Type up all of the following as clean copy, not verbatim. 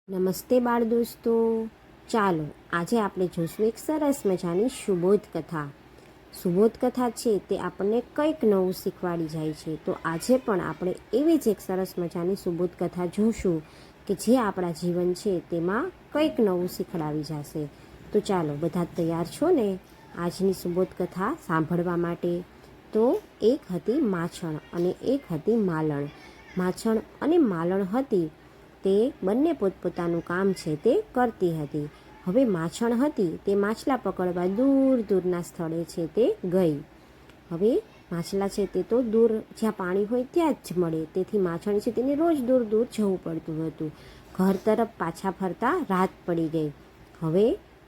નમસ્તે બાળ દોસ્તો, ચાલો આજે આપણે જોઈશું એક સરસ મજાની સુબોધ કથા. સુબોધ કથા છે તે આપણને કંઈક નવું શીખવાડી જાય છે. તો આજે પણ આપણે એવી જ એક સરસ મજાની સુબોધ કથા જોઈશું કે જે આપણા જીવન છે તેમાં કંઈક નવું શીખડાવી જશે. તો ચાલો બધા તૈયાર છો ને આજની સુબોધ કથા સાંભળવા માટે? તો એક હતી માછણ અને એક હતી માલણ. માછણ અને માલણ હતી તે બંને પોતપોતાનું કામ છે તે કરતી હતી. હવે માછણ હતી તે માછલા પકડવા દૂર દૂરના સ્થળે છે તે ગઈ. હવે માછલા છે તે તો દૂર જ્યાં પાણી હોય ત્યાં જ મળે, તેથી માછણ છે તેને રોજ દૂર દૂર જવું પડતું હતું. ઘર તરફ પાછા ફરતા રાત પડી ગઈ. હવે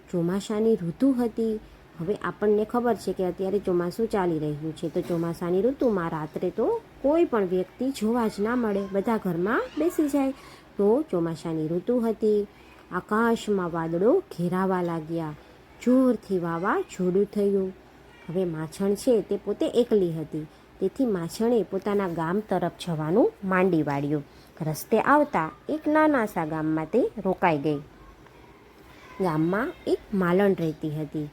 ચોમાસાની ઋતુ હતી. હવે આપણને ખબર છે કે અત્યારે ચોમાસું ચાલી રહ્યું છે, તો ચોમાસાની ઋતુમાં રાત્રે તો કોઈ પણ વ્યક્તિ જોવા જ ના મળે, બધા ઘરમાં બેસી જાય. તો ચોમાસાની ઋતુ હતી. આકાશમાં વાદળો ઘેરાવા લાગ્યા. જોરથી વાવાઝોડું થયું. હવે માછણ છે તે પોતે એકલી હતી, તેથી માછણે પોતાના ગામ તરફ જવાનું માંડી વાળ્યું. રસ્તે આવતા એક નાના સા ગામમાં તે રોકાઈ ગઈ. ગામમાં એક માલણ રહેતી હતી.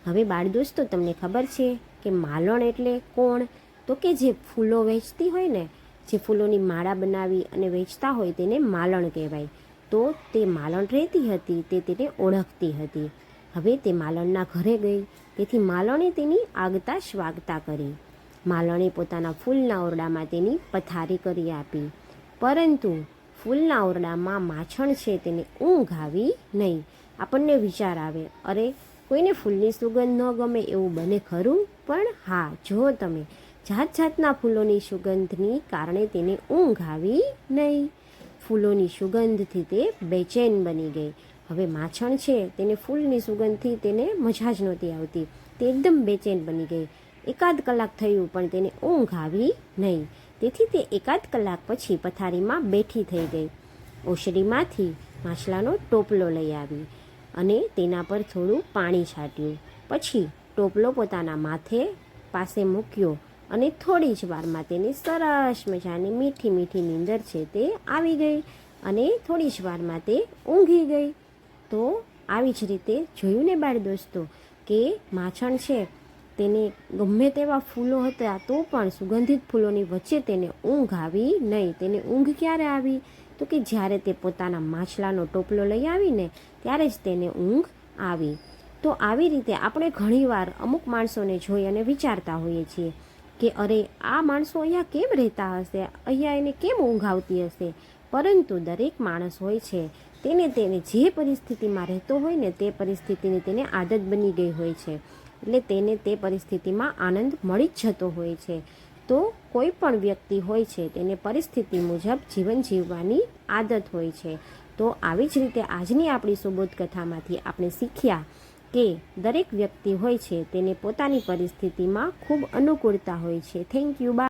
હવે બાળ દોસ્તો, તમને ખબર છે કે માલણ એટલે કોણ? તો કે જે ફૂલો વેચતી હોય ને, જે ફૂલોની માળા બનાવી અને વેચતા હોય તેને માલણ કહેવાય. તો તે માલણ રહેતી હતી તે તેને ઓળખતી હતી. હવે તે માલણના ઘરે ગઈ, તેથી માલણે તેની આગતા સ્વાગતા કરી. માલણે પોતાના ફૂલના ઓરડામાં તેની પથારી કરી આપી. પરંતુ ફૂલના ઓરડામાં માછણ છે તેને ઊંઘ આવી નહીં. આપણને વિચાર આવે, અરે કોઈને ફૂલની સુગંધ ન ગમે એવું બને ખરું? પણ હા, જો તમે જાત જાતના ફૂલોની સુગંધની કારણે તેને ઊંઘ આવી નહીં. ફૂલોની સુગંધથી તે બેચેન બની ગઈ. હવે માછણ છે તેને ફૂલની સુગંધથી તેને મજા જ નહોતી આવતી. તે એકદમ બેચેન બની ગઈ. એકાદ કલાક થયું પણ તેને ઊંઘ આવી નહીં. તેથી તે એકાદ કલાક પછી પથારીમાં બેઠી થઈ ગઈ. ઓસરીમાંથી માછલાનો ટોપલો લઈ આવી અને તેના પર થોડું પાણી છાંટ્યું. પછી ટોપલો પોતાના માથે પાસે મૂક્યો અને થોડી જ વારમાં તેને સરસ મજાની મીઠી મીઠી નીંદર છે તે આવી ગઈ અને થોડી જ વારમાં તે ઊંઘી ગઈ. તો આવી જ રીતે જોયું ને બાળ દોસ્તો કે માછણ છે તેને ગમે તેવા ફૂલો હતા તો પણ સુગંધિત ફૂલોની વચ્ચે તેને ઊંઘ આવી નહીં. તેને ઊંઘ ક્યારે આવી? તો કે જ્યારે તે પોતાના માછલાનો ટોપલો લઈ આવીને ત્યારે જ તેને ઊંઘ આવી. તો આવી રીતે આપણે ઘણીવાર અમુક માણસોને જોઈ અને વિચારતા હોઈએ છીએ કે અરે આ માણસો અહીંયા કેમ રહેતા હશે, અહીંયા એને કેમ ઊંઘ આવતી હશે. પરંતુ દરેક માણસ હોય છે તેને જે પરિસ્થિતિમાં રહેતો હોય ને તે પરિસ્થિતિની તેને આદત બની ગઈ હોય છે, એટલે તેને તે પરિસ્થિતિમાં આનંદ મળી જ જતો હોય છે. તો કોઈ પણ વ્યક્તિ હોય છે તેને પરિસ્થિતિ મુજબ જીવન જીવવાની આદત હોય છે. તો આવી જ રીતે આજની આપણી સુબોધ કથામાંથી આપણે શીખ્યા કે દરેક વ્યક્તિ હોય છે તેને પોતાની પરિસ્થિતિમાં ખૂબ અનુકૂળતા હોય છે. Thank you. બાય.